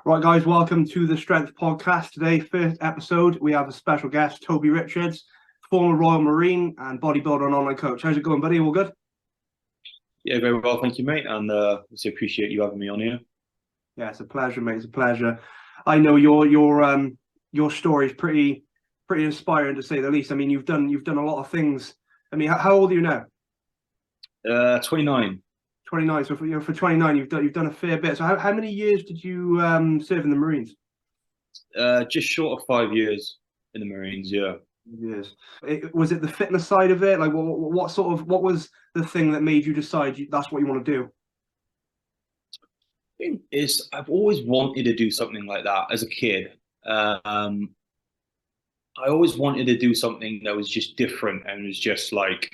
Right, guys, welcome to the Strength Podcast. Today, first episode, we have a special guest, Toby Richards, former Royal Marine and bodybuilder and online coach. How's it going, buddy? All good? Yeah, very well, thank you, mate. And obviously appreciate you having me on here. Yeah, it's a pleasure, mate. It's a pleasure. I know your story is pretty inspiring to say the least. I mean, you've done a lot of things. I mean, how old are you now? 29. 29. So for 29, you've done a fair bit. So how many years did you serve in the Marines? Just short of 5 years in the Marines, yeah. Yes. Was it the fitness side of it? Like, what was the thing that made you decide that's what you want to do? I've always wanted to do something like that as a kid. I always wanted to do something that was just different and was just like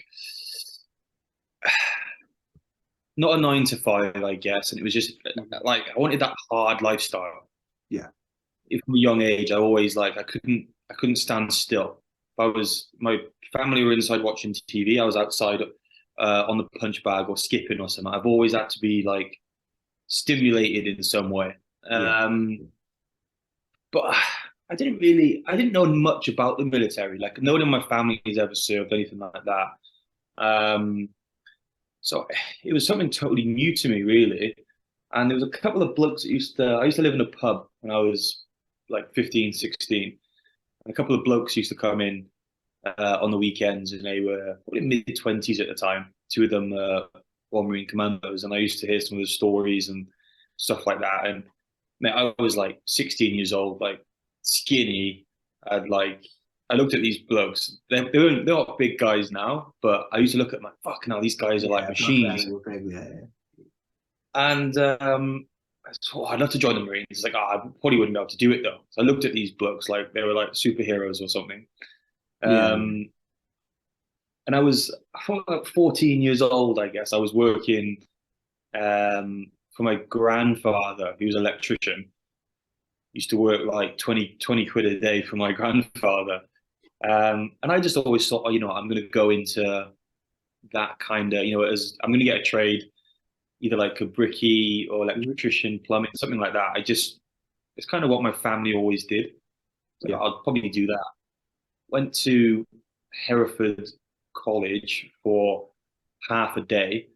not a 9 to 5, I guess. And it was just like I wanted that hard lifestyle. Yeah. From a young age, I couldn't stand still. My family were inside watching TV, I was outside on the punch bag or skipping or something. I've always had to be like stimulated in some way. Yeah. But I didn't know much about the military. Like no one in my family has ever served anything like that. So it was something totally new to me, really. And there was a couple of blokes that I used to live in a pub when I was like 15, 16. And a couple of blokes used to come in on the weekends, and they were probably mid-20s at the time. Two of them were Marine commandos, and I used to hear some of the stories and stuff like that. And man, I was like 16 years old, like skinny. I looked at these blokes. They're not big guys now, but I used to look at them like, fuck, now these guys are like Yeah, back then machines. it was big, yeah. And I thought, I'd love to join the Marines. It's like, oh, I probably wouldn't be able to do it though. So I looked at these blokes like they were like superheroes or something. Yeah. Um, and I thought like 14 years old, I guess. I was working for my grandfather, he was an electrician. Used to work like 20 quid a day for my grandfather. And I just always thought, oh, I'm going to go into that kind of, as I'm going to get a trade, either like a bricky or electrician, plumbing, something like that. It's kind of what my family always did. So Yeah. I'll probably do that. Went to Hereford College for half a day.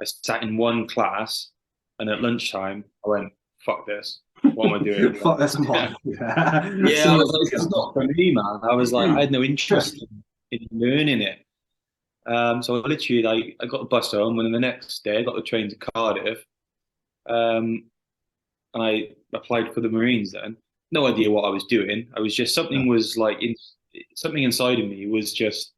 I sat in one class, and at lunchtime, I went, fuck this. What am I doing? Fuck this mod. Yeah. Yeah, I was like, this is not for me, man. I was like, I had no interest in learning it. So I literally, like, I got the bus home, and then the next day I got the train to Cardiff, and I applied for the Marines. Then, no idea what I was doing. I was just something was like something inside of me was just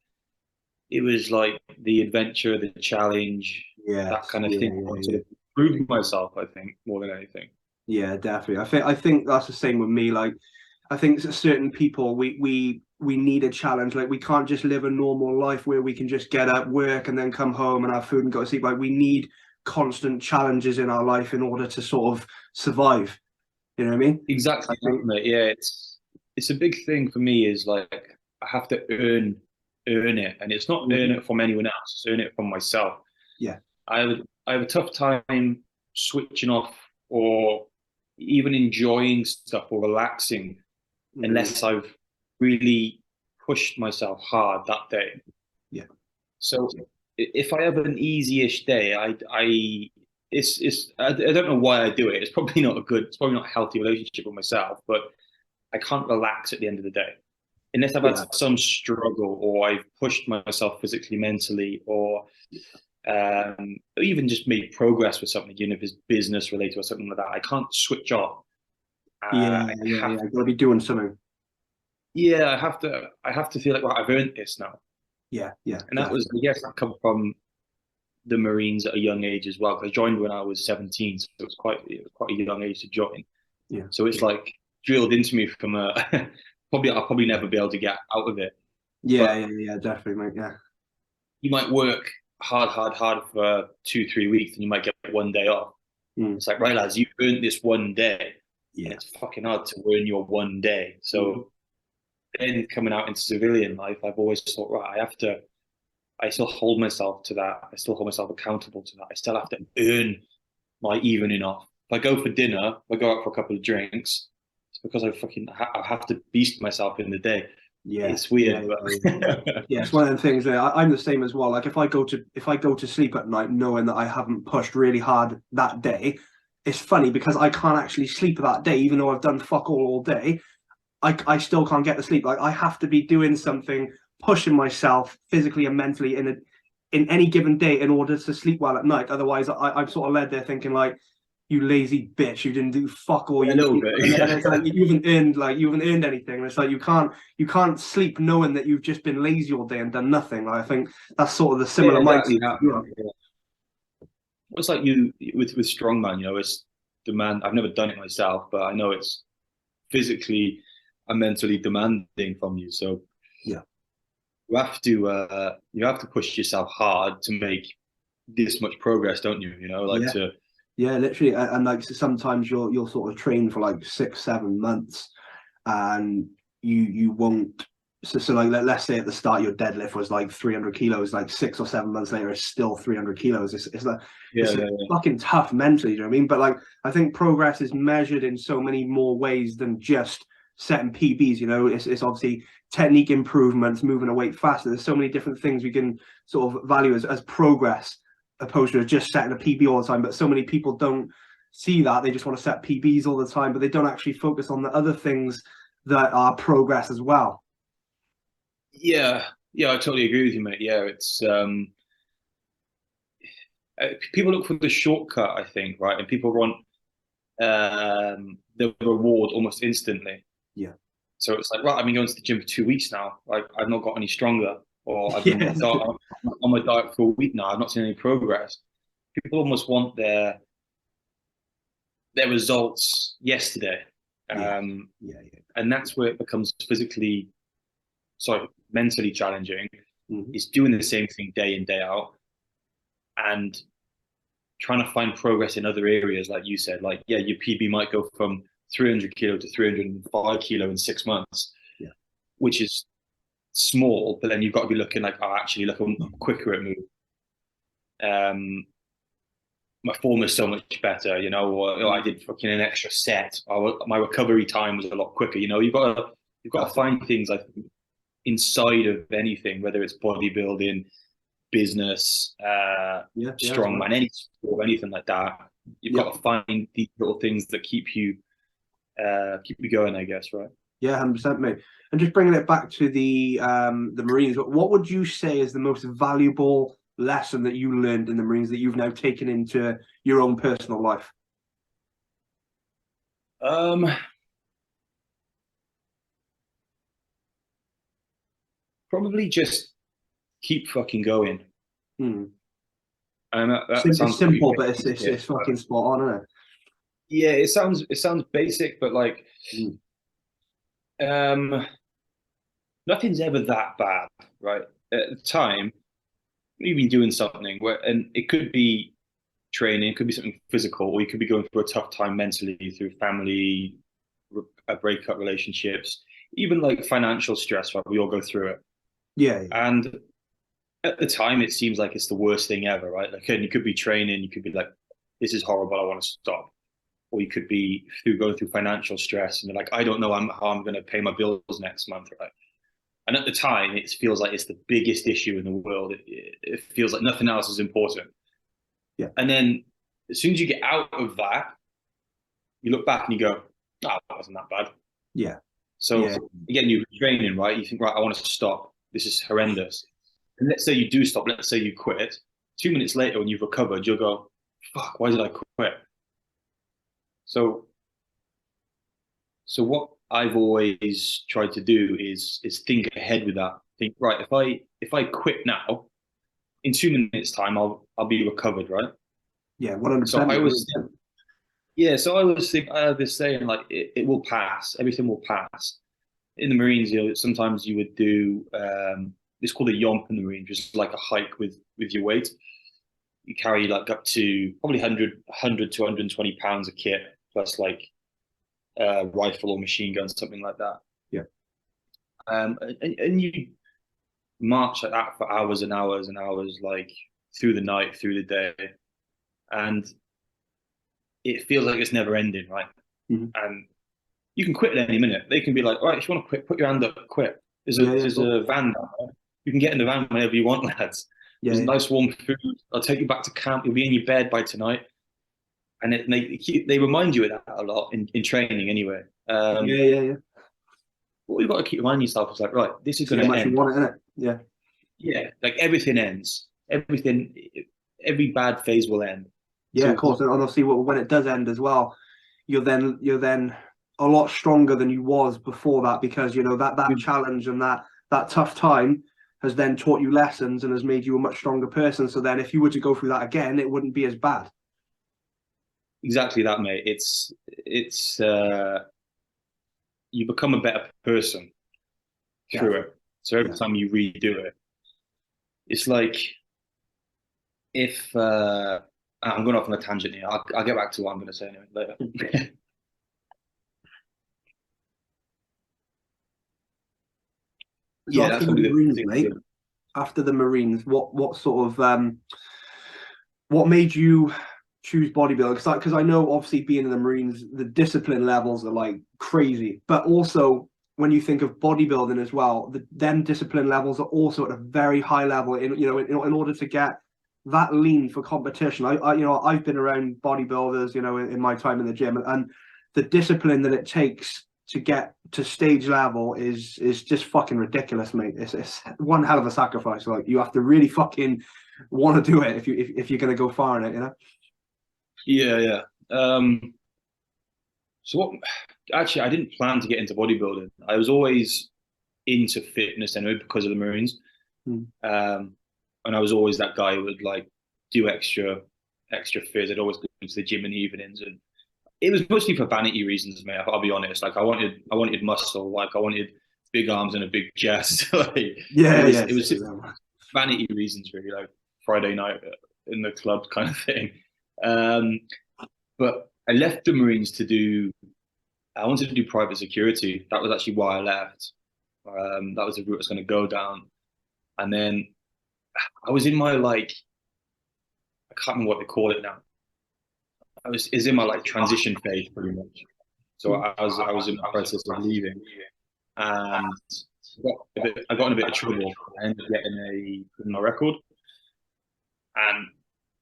it was like the adventure, the challenge, Yeah. that kind of thing. I Yeah. wanted Yeah. to prove myself, I think, more than anything. Yeah, definitely. I think that's the same with me. Like, I think certain people we need a challenge. Like, we can't just live a normal life where we can just get up, work, and then come home and have food and go to sleep. Like, we need constant challenges in our life in order to sort of survive. You know what I mean? I Exactly, think. mate. Yeah, it's a big thing for me. Is like I have to earn it, and it's not earn it from anyone else. It's earn it from myself. Yeah. I have a tough time switching off or even enjoying stuff or relaxing Mm, unless I've really pushed myself hard that day. yeah. So if I have an easy-ish day, I don't know why I do it. It's probably not a healthy relationship with myself, but I can't relax at the end of the day unless I've had Yeah. some struggle or I've pushed myself physically, mentally, or even just made progress with something, even if it's business related or something like that. I can't switch off. Yeah. I Yeah. have, Yeah. Got to be doing something. yeah, I have to. I have to feel like, well, I've earned this now, Yeah. Yeah. and that was, Definitely. I guess, that come from the Marines at a young age as well. Because I joined when I was 17, so it was quite a young age to join. Yeah. So it's like drilled into me from a I'll probably never be able to get out of it. Yeah. But Yeah. Yeah. Definitely, mate. Yeah. you might work hard for 2, 3 weeks, and you might get one day off. Mm, It's like, right, lads, you've earned this one day, and yeah. it's fucking hard to earn your one day. Mm, So then coming out into civilian life, I've always thought, right, I still hold myself to that. I still hold myself accountable to that. I still have to earn my evening off. If I go for dinner, if I go out for a couple of drinks, it's because I have to beast myself in the day. Yeah, It's yeah, weird, yeah, yeah. but Yeah, it's one of the things that I'm the same as well. Like if I go to sleep at night knowing that I haven't pushed really hard that day, it's funny because I can't actually sleep that day, even though I've done fuck all day. I still can't get to sleep. Like I have to be doing something, pushing myself physically and mentally in any given day in order to sleep well at night. Otherwise, I'm sort of led there thinking like, you lazy bitch, you didn't do fuck all. a little bit. And it's like you haven't earned anything. And it's like you can't sleep knowing that you've just been lazy all day and done nothing. Like, I think that's sort of the Yeah, similar mindset. exactly. Yeah. It's like you with strongman, it's demand. I've never done it myself, but I know it's physically and mentally demanding from you. So Yeah. you have to push yourself hard to make this much progress, don't you? Like Yeah. to Yeah, literally, and like sometimes you'll sort of train for like 6 7 months, and you won't. So like let's say at the start your deadlift was like 300 kilos, like 6 or 7 months later it's still 300 kilos. It's like yeah, it's yeah, yeah. fucking tough mentally. Do you know what I mean? But like I think progress is measured in so many more ways than just setting PBs. It's obviously technique improvements, moving a weight faster. There's so many different things we can sort of value as progress opposed to just setting a PB all the time. But so many people don't see that. They just want to set PBs all the time, but they don't actually focus on the other things that are progress as well. Yeah, yeah, I totally agree with you, mate. Yeah, it's people look for the shortcut, I think, right? And people want the reward almost instantly. Yeah. So it's like, right, I've been going to the gym for 2 weeks now. Like, I've not got any stronger, or I've been Yeah. on my diet for a week now. I've not seen any progress. People almost want their results yesterday, Yeah. Yeah. Yeah. and that's where it becomes mentally challenging. Mm-hmm. Is doing the same thing day in day out, and trying to find progress in other areas, like you said. Like, yeah, your PB might go from 300 kilo to 305 kilo in 6 months, Yeah. which is small, but then you've got to be looking like, oh, actually, look, I'm quicker at move. My form is so much better, or I did fucking an extra set. My recovery time was a lot quicker. You've got to find things, I think, inside of anything, whether it's bodybuilding, business, strongman, any sport, anything like that. You've got to find these little things that keep you going, I guess, right? Yeah, 100%, mate. And just bringing it back to the Marines, what would you say is the most valuable lesson that you learned in the Marines that you've now taken into your own personal life? Probably just keep fucking going. Hmm. And that It's sounds pretty simple, but basic, it's fucking spot on, isn't it? yeah, it sounds basic, but like, Mm. um, nothing's ever that bad, right? At the time, you've been doing something and it could be training, it could be something physical, or you could be going through a tough time mentally through family, breakup relationships, even like financial stress, right? We all go through it. Yeah, yeah, And at the time, it seems like it's the worst thing ever, right? Like, and you could be training, you could be like, this is horrible, I want to stop. Or you could be going through financial stress and you're like, I don't know how I'm going to pay my bills next month, right? And at the time, it feels like it's the biggest issue in the world. It feels like nothing else is important. yeah, And then as soon as you get out of that, you look back and you go, oh, that wasn't that bad. yeah, So yeah, again, you're training, right? You think, right, I want to stop. This is horrendous. And let's say you do stop. Let's say you quit. 2 minutes later, when you've recovered, you'll go, fuck, why did I quit? So, so what I've always tried to do is think ahead with that. Think, right, if I quit now, in 2 minutes time, I'll be recovered, right? yeah, So 100%. I always think, yeah. So I always think I have this saying like it will pass. Everything will pass. In the Marines, sometimes you would do it's called a yomp in the Marines, just like a hike with your weight. You carry like up to probably 100 to 120 pounds of kit plus like rifle or machine gun, something like that. Yeah, And you march like that for hours and hours and hours, like through the night, through the day. And it feels like it's never ending, right? Mm-hmm. And you can quit at any minute. They can be like, all right, if you want to quit, put your hand up, quit. There's Cool. a van down there. You can get in the van whenever you want, lads. Yeah, There's yeah, nice warm food. I'll take you back to camp. You'll be in your bed by tonight. And they remind you of that a lot in training anyway. yeah. What you've got to keep reminding yourself is like, right, this is See going how to much you end. want it, innit? Yeah. Yeah, like everything ends. Everything, every bad phase will end. Yeah, of So course. And obviously, when it does end as well, you're then a lot stronger than you was before that, because that challenge and that tough time has then taught you lessons and has made you a much stronger person. So then, if you were to go through that again, it wouldn't be as bad. exactly that, mate. It's you become a better person through it. So every Yeah. time you redo it, it's like if I'm going off on a tangent here. I'll get back to what I'm going to say anyway later. So Yeah, after that's the probably the Marines, thing. mate, after the Marines, what sort of what made you choose bodybuilding? Because I know obviously being in the Marines, the discipline levels are like crazy, but also when you think of bodybuilding as well, then discipline levels are also at a very high level. In order to get that lean for competition, I've been around bodybuilders, in my time in the gym, and the discipline that it takes to get to stage level is just fucking ridiculous, mate. It's one hell of a sacrifice. Like, you have to really fucking want to do it if you're going to go far in it. Yeah, yeah. So what? Actually, I didn't plan to get into bodybuilding. I was always into fitness anyway because of the Marines. Hmm. And I was always that guy who would like do extra fizz. I'd always go to the gym in the evenings, and it was mostly for vanity reasons, mate. I'll be honest. Like I wanted muscle. Like I wanted big arms and a big chest. Like it Yeah, was yeah. it was vanity reasons really, like Friday night in the club kind of thing. Um, but I left the Marines to do. I wanted to do private security. That was actually why I left. That was the route I was going to go down. And then I was in my like, I can't remember what they call it now. I was is in my like transition phase pretty much. So I was in the process of leaving, and I got in a bit of trouble. I ended up getting a criminal record, and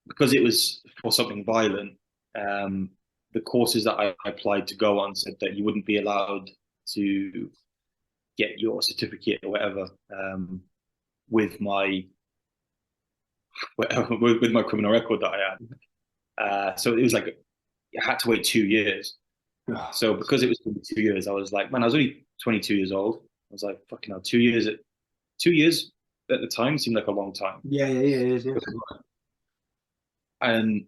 because it was for something violent, the courses that I applied to go on said that you wouldn't be allowed to get your certificate or whatever with my with my criminal record that I had. So it was like I had to wait 2 years. So because it was 2 years, I was like, man, I was only 22 years old. I was like, fucking hell, 2 years. 2 years at the time seemed like a long time. Yeah, it is. Yeah. And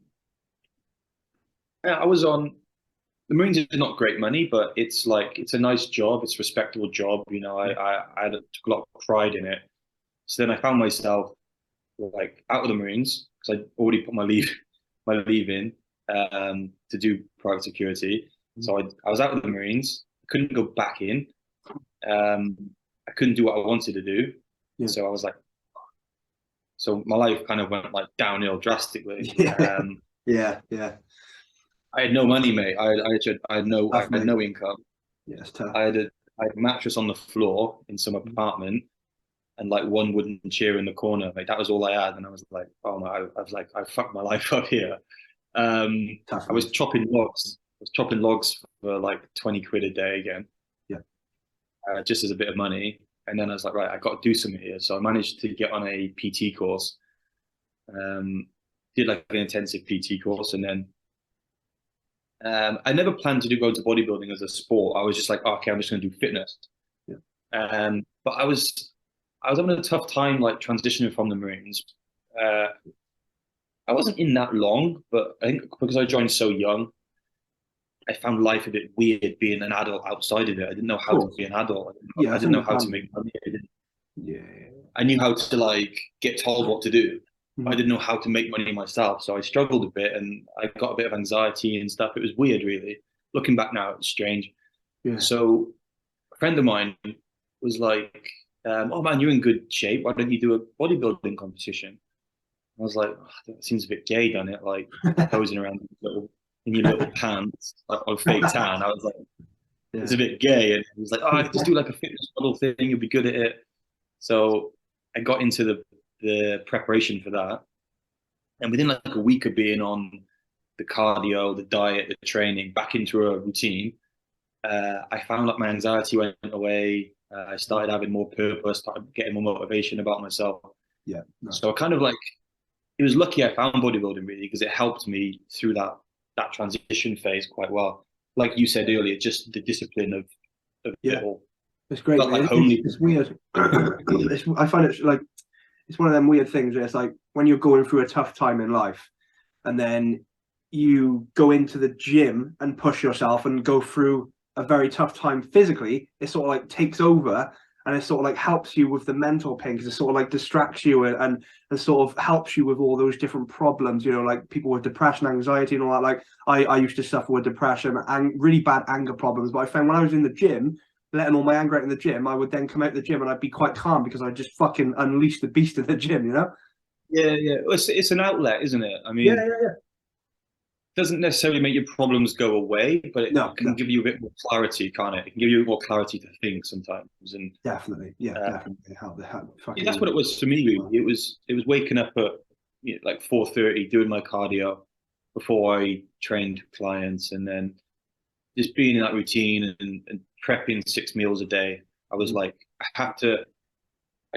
I was on the Marines is not great money, but it's like it's a nice job. It's a respectable job. I took a lot of pride in it. So then I found myself like out of the Marines because I already put my leave in to do private security. So I was out of the Marines. I couldn't go back in. I couldn't do what I wanted to do. Yeah. So I was like, so my life kind of went like downhill drastically. Yeah. Yeah. I had no money, mate. I had no income. Yeah, it's tough. I had a mattress on the floor in some apartment and like one wooden chair in the corner. Like that was all I had. And I was like, oh my, I was like, I fucked my life up here. Tough. I was chopping logs. I was chopping logs for like 20 quid a day again. Yeah. Just as a bit of money. And then I was like, right, I got to do something here. So I managed to get on a PT course. Did like an intensive PT course, and then I never planned to go into bodybuilding as a sport. I was just like, oh, okay, I'm just going to do fitness. Yeah. But I was having a tough time like transitioning from the Marines. I wasn't in that long, but I think because I joined so young, I found life a bit weird being an adult outside of it. I didn't know how to be an adult. I didn't know how to make money. I knew how to like get told what to do. I didn't know how to make money myself. So I struggled a bit and I got a bit of anxiety and stuff. It was weird, really. Looking back now, it's strange. Yeah. So a friend of mine was like, oh man, you're in good shape. Why don't you do a bodybuilding competition? I was like, oh, that seems a bit gay, doesn't it? Like posing around little in your little pants, like on fake tan. I was like, Yeah. it's a bit gay. And he was like, oh, I could just do like a fitness model thing. You'll be good at it. So I got into the preparation for that. And within like a week of being on the cardio, the diet, the training, back into a routine, I found like my anxiety went away. I started having more purpose, started getting more motivation about myself. Yeah. Nice. So I kind of like, it was lucky I found bodybuilding really because it helped me through that transition phase quite well. Like you said earlier, just the discipline of Yeah. it all. It's great. Felt like homely. It's weird. I find it like it's one of them weird things where it's like when you're going through a tough time in life, and then you go into the gym and push yourself and go through a very tough time physically. It sort of like takes over, and it sort of like helps you with the mental pain because it sort of like distracts you and sort of helps you with all those different problems. You know, like people with depression, anxiety, and all that. Like I used to suffer with depression and really bad anger problems, but I found when I was in the gym, letting all my anger out in the gym, I would then come out of the gym and I'd be quite calm because I just fucking unleashed the beast in the gym, you know? Yeah, yeah. It's an outlet, isn't it? I Yeah, mean, yeah, yeah. it doesn't necessarily make your problems go away, but it No, can no, give you a bit more clarity, can't it? It can give you more clarity to think sometimes. And definitely. Yeah, uh, definitely. Help yeah, that's fucking. what it was for me, really. It was waking up at like 4:30, doing my cardio before I trained clients, and then just being in that routine and prepping 6 meals a day. I was like, I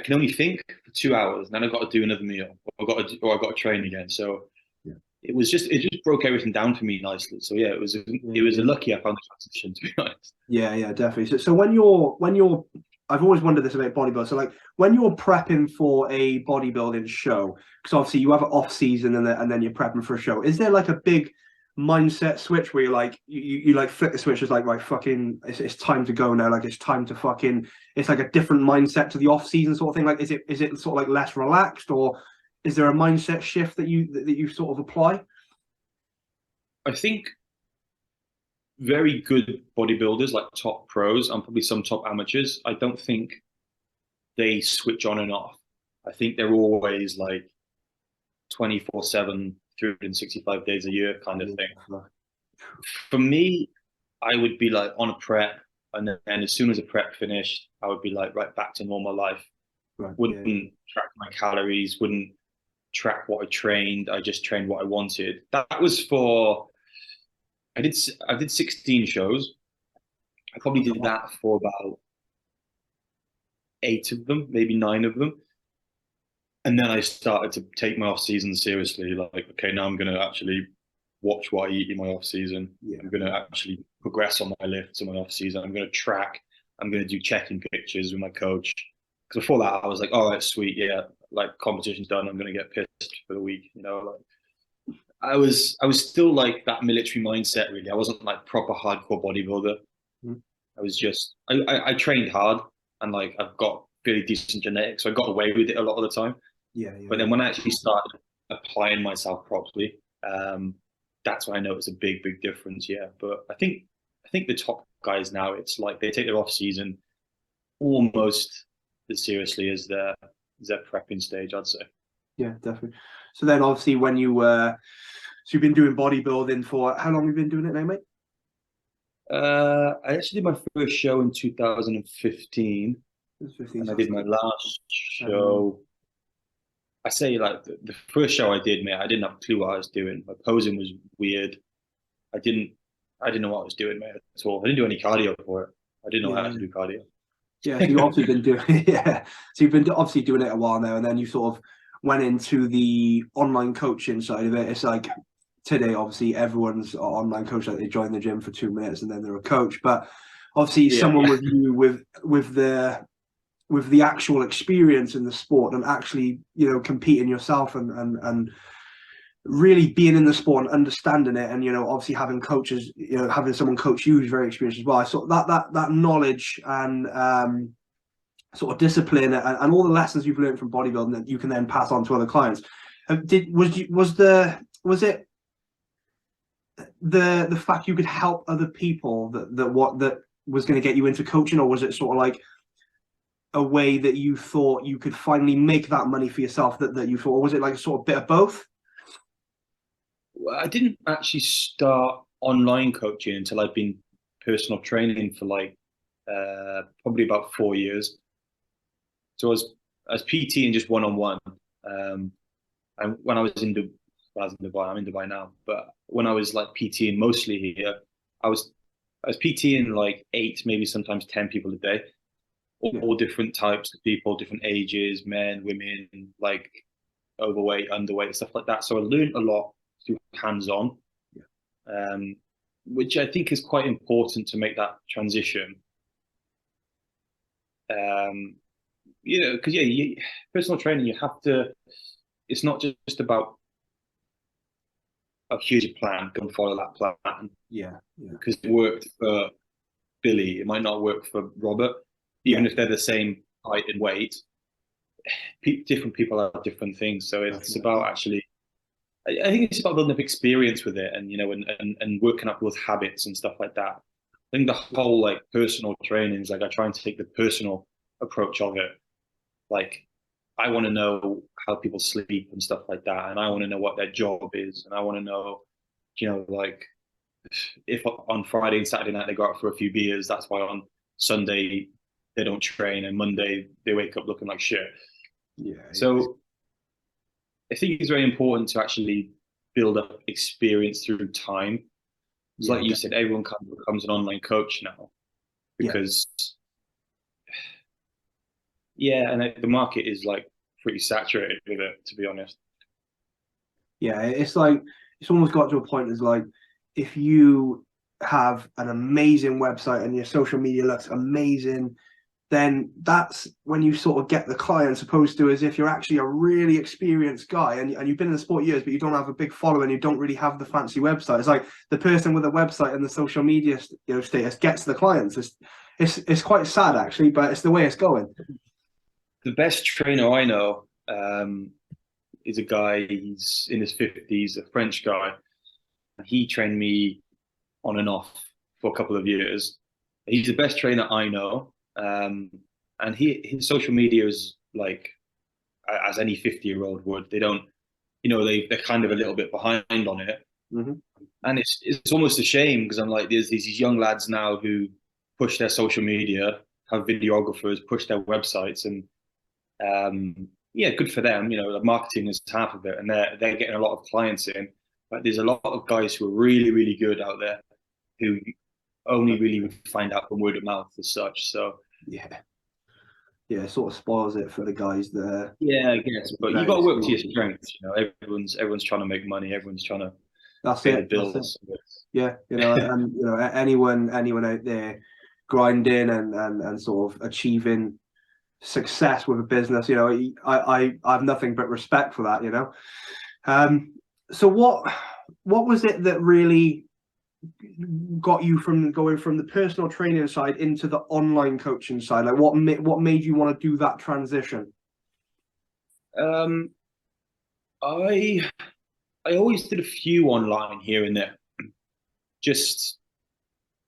can only think for 2 hours, and then I got to do another meal, or I got to train again. So Yeah, it just broke everything down for me nicely. So yeah, yeah, it was a yeah. lucky I found the transition, to be honest. Yeah, yeah, definitely. So when you're I've always wondered this about bodybuilding. So like when you're prepping for a bodybuilding show, because obviously you have an off season and then you're prepping for a show. Is there like a big mindset switch where you're like you like flip the switch? It's like right, fucking, it's time to go now. Like it's time to fucking. It's like a different mindset to the off season sort of thing. Like is it sort of like less relaxed, or is there a mindset shift that you sort of apply? I think very good bodybuilders, like top pros and probably some top amateurs, I don't think they switch on and off. I think they're always like 24/7, 365 days a year kind of thing. For me, I would be like on a prep, and then as soon as a prep finished, I would be like right back to normal life. Right. Yeah. Wouldn't track my calories, wouldn't track what I trained. I just trained what I wanted. That was for I did 16 shows. I probably did that for about 8 of them, maybe 9 of them. And then I started to take my off season seriously. Like, okay, now I'm going to actually watch what I eat in my off season. Yeah. I'm going to actually progress on my lifts in my off season. I'm going to track. I'm going to do checking pictures with my coach. Because before that, I was like, all right, sweet, yeah, like competition's done. I'm going to get pissed for the week, like. I was still like that military mindset really. I wasn't like proper hardcore bodybuilder. Mhm. I was just I trained hard and like I've got really decent genetics, so I got away with it a lot of the time. Yeah, yeah, But then yeah. when I actually started applying myself properly, that's when I noticed a big, big difference. Yeah, but I think the top guys now, it's like they take their off season almost as seriously as their prepping stage, I'd say. Yeah, definitely. So then, obviously, when so you've been doing bodybuilding for how long have you been doing it now, mate? I actually did my first show in 2015, It's 15, and I so did it's my like last 7 years. show. I say like the first show I did, mate, I didn't have a clue what I was doing. My posing was weird. I didn't I didn't know what I was doing, mate, at all. I didn't do any cardio for it. I didn't know Yeah, how to yeah. do cardio. Yeah, so you've obviously been doing yeah. So you've been obviously doing it a while now, and then you sort of went into the online coaching side of it. It's like today, obviously, everyone's an online coach. Like they join the gym for 2 minutes and then they're a coach. But obviously, Yeah, someone yeah. with you with the actual experience in the sport and actually competing yourself and really being in the sport and understanding it, and obviously having coaches, having someone coach you who's very experienced as well. So that knowledge and sort of discipline and all the lessons you've learned from bodybuilding that you can then pass on to other clients. Was it the fact you could help other people that was going to get you into coaching, or was it sort of like a way that you thought you could finally make that money for yourself that you thought, or was it like a sort of bit of both? Well, I didn't actually start online coaching until I'd been personal training for like probably about 4 years. So I was PT and just one on one. And when I was in Dubai, well, I was in Dubai, I'm in Dubai now. But when I was like PTing mostly here, I was I was PTing like 8, maybe sometimes 10 people a day, Yeah, all different types of people, different ages, men, women, like overweight, underweight, stuff like that. So I learned a lot through hands-on, yeah, um, which I think is quite important to make that transition. Um, because personal training, you have to. It's not just about a huge plan, go and follow that plan yeah, yeah, because it worked for Billy, it might not work for Robert, yeah. even if they're the same height and weight. Different people have different things, so it's Definitely. about actually. I think it's about building up experience with it, and and working up those habits and stuff like that. I think the whole like personal training is like I try and take the personal approach of it. Like I want to know how people sleep and stuff like that, and I want to know what their job is, and I want to know, like if on Friday and Saturday night they go out for a few beers, that's why on Sunday they don't train, and Monday they wake up looking like shit. Yeah, yeah, So I think it's very important to actually build up experience through time. It's yeah, like you said, everyone kind of becomes an online coach now yeah, because, yeah, and the market is like pretty saturated with it, to be honest. yeah. It's like it's almost got to a point as like if you have an amazing website and your social media looks amazing, then that's when you sort of get the clients, opposed to as if you're actually a really experienced guy and you've been in the sport years, but you don't have a big following, you don't really have the fancy website. It's like the person with a website and the social media status gets the clients. It's quite sad actually, but it's the way it's going. The best trainer I know is a guy, he's in his 50s, a French guy. He trained me on and off for a couple of years. He's the best trainer I know. And his social media is like as any 50-year-old would. They don't, they're kind of a little bit behind on it. Mm-hmm. And it's almost a shame because I'm like, there's these young lads now who push their social media, have videographers, push their websites, and yeah, good for them. The marketing is half of it, and they're getting a lot of clients in. But there's a lot of guys who are really, really good out there who only really find out from word of mouth as such. So Yeah, yeah, it sort of spoils it for the guys that are yeah, I guess. But you very got to work to your experienced. strengths. Everyone's trying to make money. Everyone's trying to That's pay the it. That's it. bills. Yeah, and anyone out there grinding and sort of achieving success with a business, I have nothing but respect for that. Um, so what was it that really got you from going from the personal training side into the online coaching side? Like what made you want to do that transition? Um, I I always did a few online here and there. Just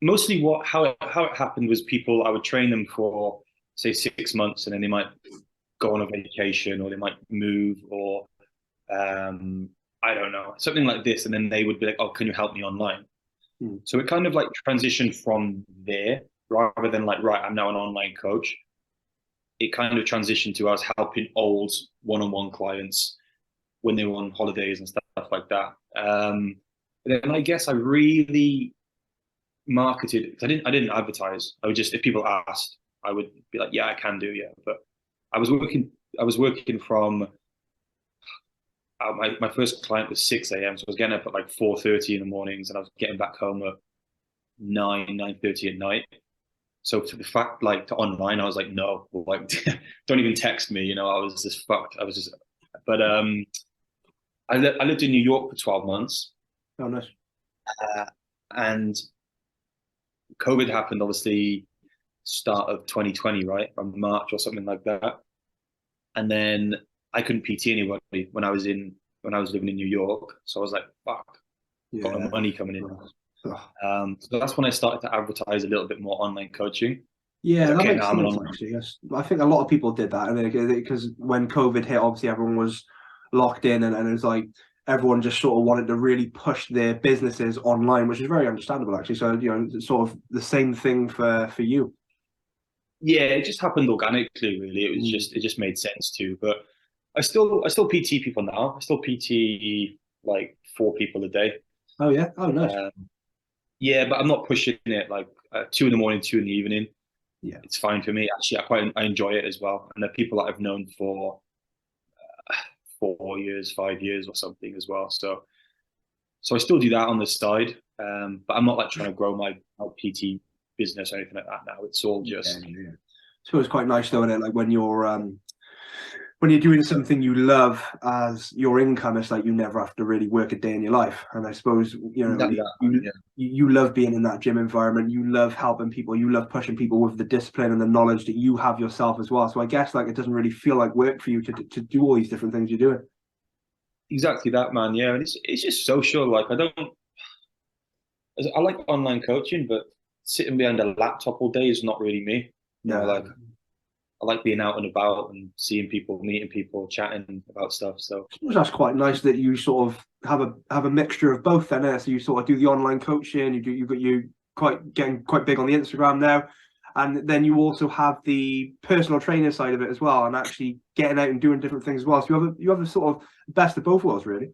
mostly how it happened was people I would train them for say 6 months, and then they might go on a vacation or they might move or um, I don't know, something like this, and then they would be like, "Oh, can you help me online?" Hmm. So it kind of like transitioned from there rather than like, right, I'm now an online coach. It kind of transitioned to us helping old one-on-one clients when they were on holidays and stuff like that. Then I guess I really marketed. I didn't advertise. I would just, if people asked, I would be like, yeah, I can do, yeah. But I was working. I was working from my first client was 6 a.m. So I was getting up at like 4:30 in the mornings, and I was getting back home at 9:30 at night. So to the fact, like to online, I was like, no, like don't even text me. I was just fucked. I was just, but I lived in New York for 12 months, Oh, nice. uh, and COVID happened, obviously, start of 2020, right, from March or something like that. And then I couldn't PT anybody when I was living in New York. So I was like, fuck, got no Yeah. money coming in. Oh, oh. So that's when I started to advertise a little bit more online coaching. I was Yeah, like, that okay, makes now I'm an sense online. actually. Yes. I think a lot of people did that, and because when COVID hit, obviously everyone was locked in, and it was like everyone just sort of wanted to really push their businesses online, which is very understandable actually. So it's sort of the same thing for you. Yeah, it just happened organically, really. It just made sense too. But I still PT people now. I still PT like 4 people a day. Oh yeah, oh nice. Yeah, but I'm not pushing it like 2 in the morning, 2 in the evening. Yeah, It's fine for me. Actually, I enjoy it as well. And the people that I've known for 4 years, 5 years or something as well. So I still do that on the side. But I'm not like trying to grow my PT business or anything like that now. It's all just yeah. So it's quite nice though, isn't it? Like when you're doing something you love as your income, it's like you never have to really work a day in your life. And I suppose exactly that. Yeah. you love being in that gym environment. You love helping people. You love pushing people with the discipline and the knowledge that you have yourself as well. So I guess like it doesn't really feel like work for you to do all these different things you're doing. Exactly that, man. Yeah, and it's just social. Like I like online coaching, but sitting behind a laptop all day is not really me. Yeah. Like I like being out and about and seeing people, meeting people, chatting about stuff. So I suppose that's quite nice that you sort of have a mixture of both then. So you sort of do the online coaching, you quite getting quite big on the Instagram now. And then you also have the personal trainer side of it as well, and actually getting out and doing different things as well. So you have a sort of best of both worlds, really.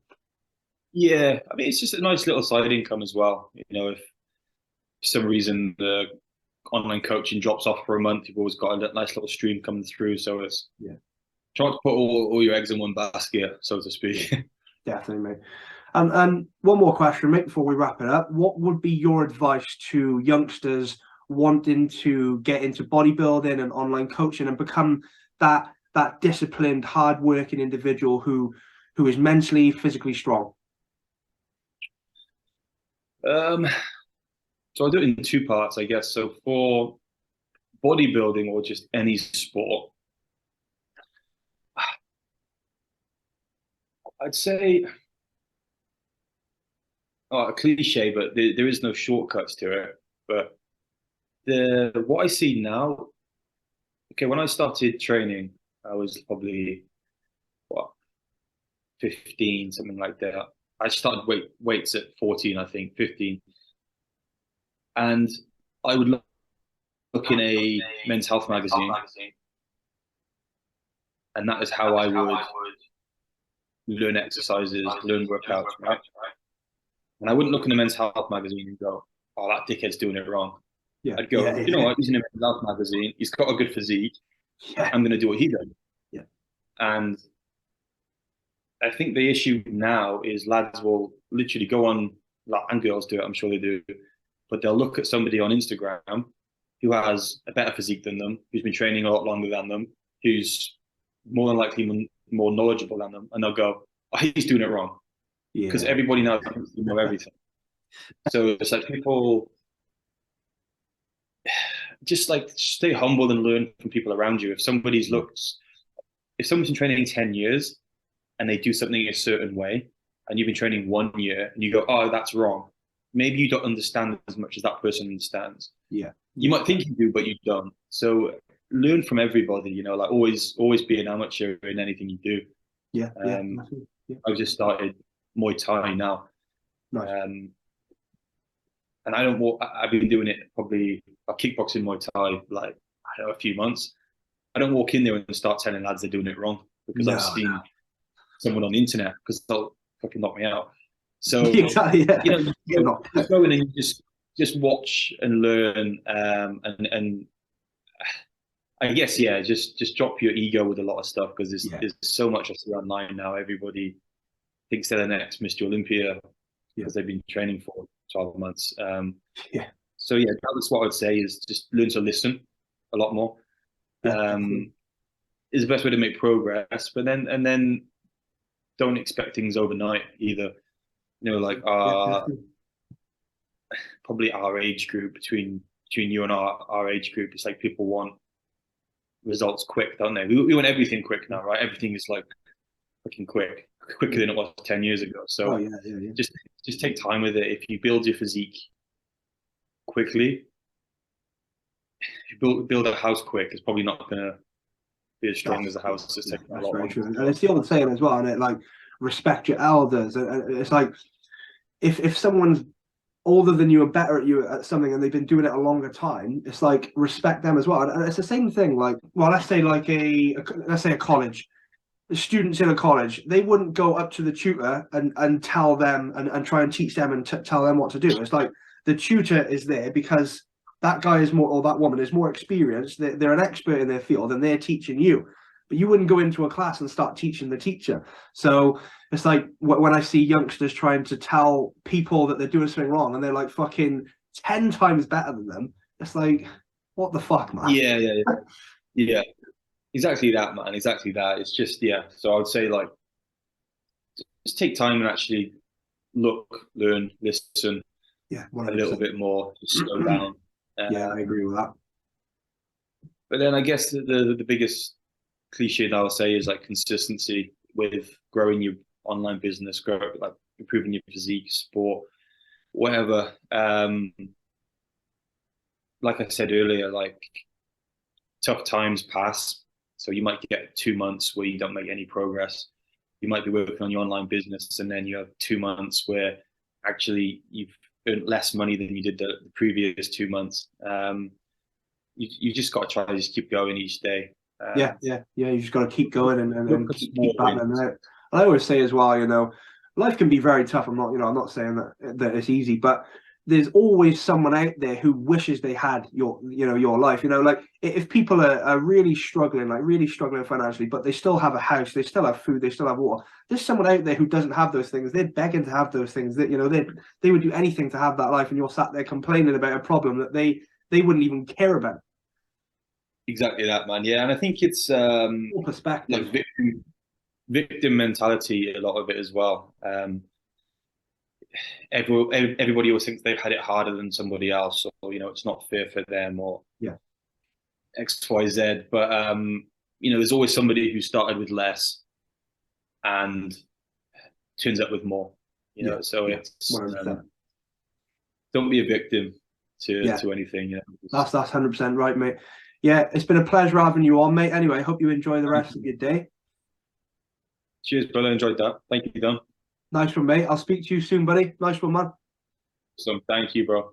yeah, I mean it's just a nice little side income as well. If for some reason the online coaching drops off for a month, you've always got a nice little stream coming through. So it's trying to put all your eggs in one basket, so to speak. Definitely, mate. And one more question, mate, before we wrap it up. What would be your advice to youngsters wanting to get into bodybuilding and online coaching and become that disciplined, hard-working individual who is mentally, physically strong? Um, so I'll do it in two parts, I guess. So for bodybuilding or just any sport, I'd say a cliche, but there is no shortcuts to it. But what I see now, okay, when I started training, I was probably what 15, something like that. I started weights at 14, I think, 15, and I would look in a men's health magazine, and that is how I would learn exercises, learn workouts, right? And I wouldn't look in a men's health magazine and go, "Oh, that dickhead's doing it wrong." Yeah. I'd go, you know what? He's in a men's health magazine. He's got a good physique. Yeah. I'm going to do what he does. Yeah. And I think the issue now is lads will literally go on, and girls do it, I'm sure they do, but they'll look at somebody on Instagram who has a better physique than them, who's been training a lot longer than them, who's more than likely more knowledgeable than them, and they'll go, "Oh, he's doing it wrong," because everybody now thinks they know everything. So it's like people just like stay humble and learn from people around you. If somebody's been training 10 years and they do something a certain way, and you've been training 1 year and you go, "Oh, that's wrong," maybe you don't understand as much as that person understands. Yeah. You might think you do, but you don't. So learn from everybody, like always be an amateur in anything you do. Yeah. I've just started Muay Thai now. Nice. And I've been doing it probably kickboxing Muay Thai, like, I don't know, a few months. I don't walk in there and start telling lads they're doing it wrong because I've seen someone on the internet, because they'll fucking knock me out. So exactly, yeah. You just go in and you just watch and learn, and I guess just drop your ego with a lot of stuff, because there's so much I see online now. Everybody thinks they're the next Mr. Olympia because they've been training for 12 months. So that's what I would say, is just learn to listen a lot more. Is the best way to make progress, but then don't expect things overnight either. Probably our age group, between you and our age group, it's like people want results quick, don't they? We want everything quick now, right? Everything is like fucking quicker than it was 10 years ago. So just take time with it. If you build your physique quickly, if you build a house quick, it's probably not going to be as strong as a house that's taking a lot longer. And it's the old saying as well, and it like respect your elders. And it's like, if someone's older than you and better at you at something and they've been doing it a longer time, it's like respect them as well. And it's the same thing, like, well, let's say like let's say a college. The students in a college, they wouldn't go up to the tutor and tell them and try and teach them and tell them what to do. It's like the tutor is there because that guy is more, or that woman is more experienced. They're an expert in their field and they're teaching you. But you wouldn't go into a class and start teaching the teacher. So it's like when I see youngsters trying to tell people that they're doing something wrong and they're like fucking 10 times better than them, it's like, what the fuck, man? Yeah. Exactly that, man. Exactly that. It's just, yeah. So I would say, like, just take time and actually look, learn, listen Yeah, 100%. A little bit more, just slow down. Yeah, I agree with that. But then I guess the biggest cliche that I'll say is like consistency with growing your online business, like improving your physique, sport, whatever. Like I said earlier, like tough times pass. So you might get 2 months where you don't make any progress. You might be working on your online business, and then you have 2 months where actually you've earned less money than you did the previous 2 months. You just got to try to just keep going each day. Yeah. You just got to keep going and keep battling it out. I always say as well, life can be very tough. I'm not saying that it's easy, but there's always someone out there who wishes they had your life. Like if people are really struggling financially, but they still have a house, they still have food, they still have water. There's someone out there who doesn't have those things. They're begging to have those things. That they would do anything to have that life, and you're sat there complaining about a problem that they wouldn't even care about. Exactly that, man. Yeah, and I think it's perspective, like victim mentality, a lot of it as well. Everybody always thinks they've had it harder than somebody else, or it's not fair for them, or XYZ. But there's always somebody who started with less and turns up with more. So it's don't be a victim to anything. That's 100% right, mate. Yeah, it's been a pleasure having you on, mate. Anyway, I hope you enjoy the rest of your day. Cheers, brother. Enjoyed that. Thank you, Don. Nice one, mate. I'll speak to you soon, buddy. Nice one, man. Awesome. Thank you, bro.